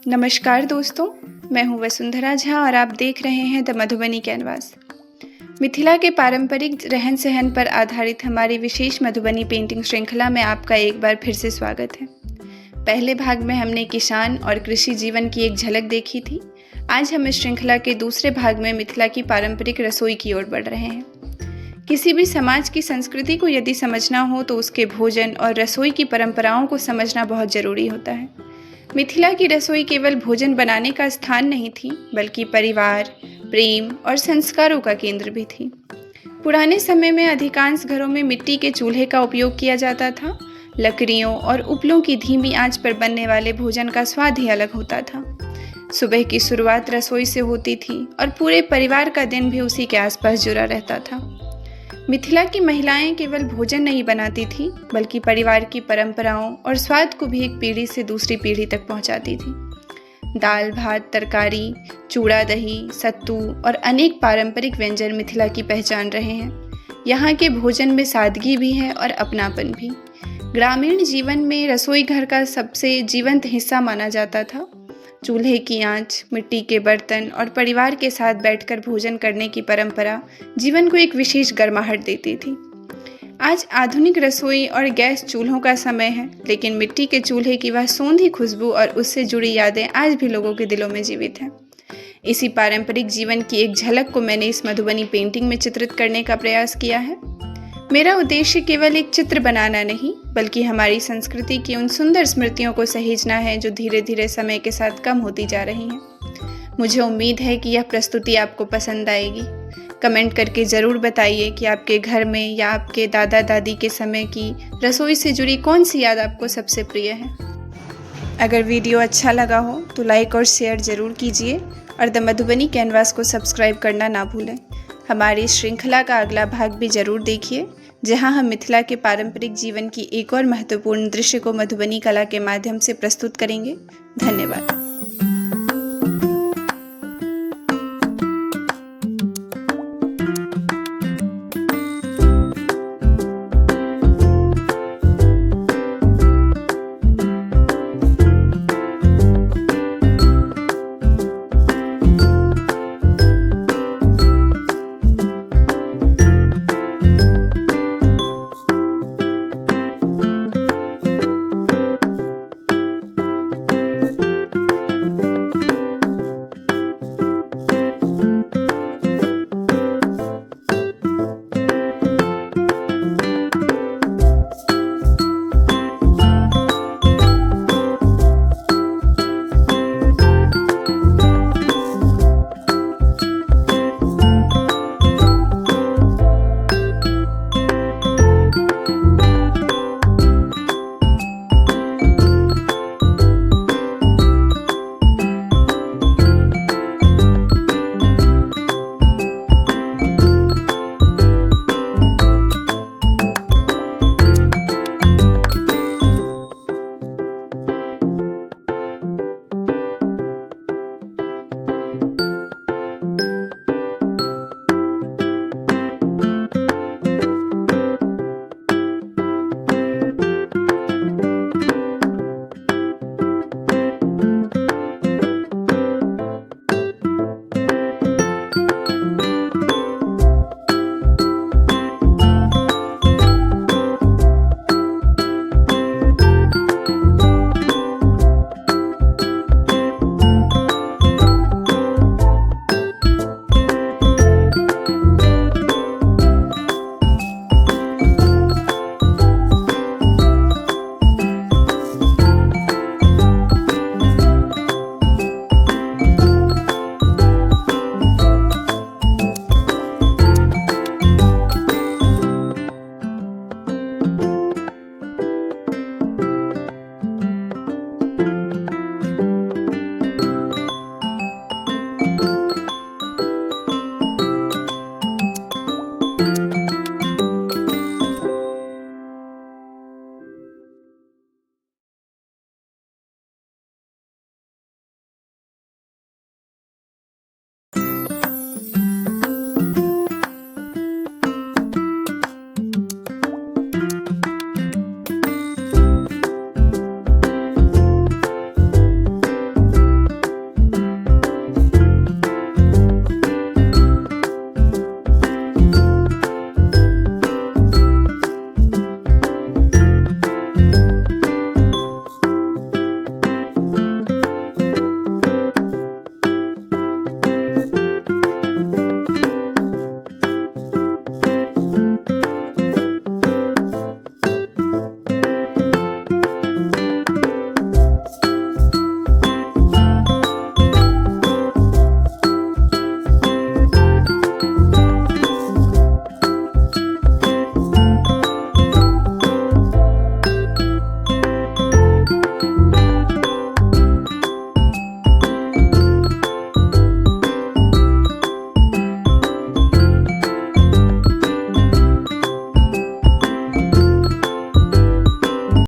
नमस्कार दोस्तों, मैं हूं वसुंधरा झा और आप देख रहे हैं द मधुबनी कैनवास। मिथिला के पारंपरिक रहन सहन पर आधारित हमारी विशेष मधुबनी पेंटिंग श्रृंखला में आपका एक बार फिर से स्वागत है। पहले भाग में हमने किसान और कृषि जीवन की एक झलक देखी थी। आज हम इस श्रृंखला के दूसरे भाग में मिथिला की पारंपरिक रसोई की ओर बढ़ रहे हैं। किसी भी समाज की संस्कृति को यदि समझना हो तो उसके भोजन और रसोई की परंपराओं को समझना बहुत जरूरी होता है। मिथिला की रसोई केवल भोजन बनाने का स्थान नहीं थी, बल्कि परिवार, प्रेम और संस्कारों का केंद्र भी थी। पुराने समय में अधिकांश घरों में मिट्टी के चूल्हे का उपयोग किया जाता था। लकड़ियों और उपलों की धीमी आंच पर बनने वाले भोजन का स्वाद ही अलग होता था। सुबह की शुरुआत रसोई से होती थी और पूरे परिवार का दिन भी उसी के आसपास जुड़ा रहता था। मिथिला की महिलाएं केवल भोजन नहीं बनाती थी, बल्कि परिवार की परंपराओं और स्वाद को भी एक पीढ़ी से दूसरी पीढ़ी तक पहुंचाती थी। दाल, भात, तरकारी, चूड़ा दही, सत्तू और अनेक पारंपरिक व्यंजन मिथिला की पहचान रहे हैं। यहाँ के भोजन में सादगी भी है और अपनापन भी। ग्रामीण जीवन में रसोई घर का सबसे जीवंत हिस्सा माना जाता था। चूल्हे की आंच, मिट्टी के बर्तन और परिवार के साथ बैठकर भोजन करने की परंपरा जीवन को एक विशेष गर्माहट देती थी। आज आधुनिक रसोई और गैस चूल्हों का समय है, लेकिन मिट्टी के चूल्हे की वह सोंधी खुशबू और उससे जुड़ी यादें आज भी लोगों के दिलों में जीवित हैं। इसी पारंपरिक जीवन की एक झलक को मैंने इस मधुबनी पेंटिंग में चित्रित करने का प्रयास किया है। मेरा उद्देश्य केवल एक चित्र बनाना नहीं, बल्कि हमारी संस्कृति की उन सुंदर स्मृतियों को सहेजना है जो धीरे धीरे समय के साथ कम होती जा रही हैं। मुझे उम्मीद है कि यह प्रस्तुति आपको पसंद आएगी। कमेंट करके ज़रूर बताइए कि आपके घर में या आपके दादा दादी के समय की रसोई से जुड़ी कौन सी याद आपको सबसे प्रिय है। अगर वीडियो अच्छा लगा हो तो लाइक और शेयर ज़रूर कीजिए और द मधुबनी कैनवास को सब्सक्राइब करना ना भूलें। हमारी श्रृंखला का अगला भाग भी जरूर देखिए, जहां हम मिथिला के पारंपरिक जीवन की एक और महत्वपूर्ण दृश्य को मधुबनी कला के माध्यम से प्रस्तुत करेंगे। धन्यवाद।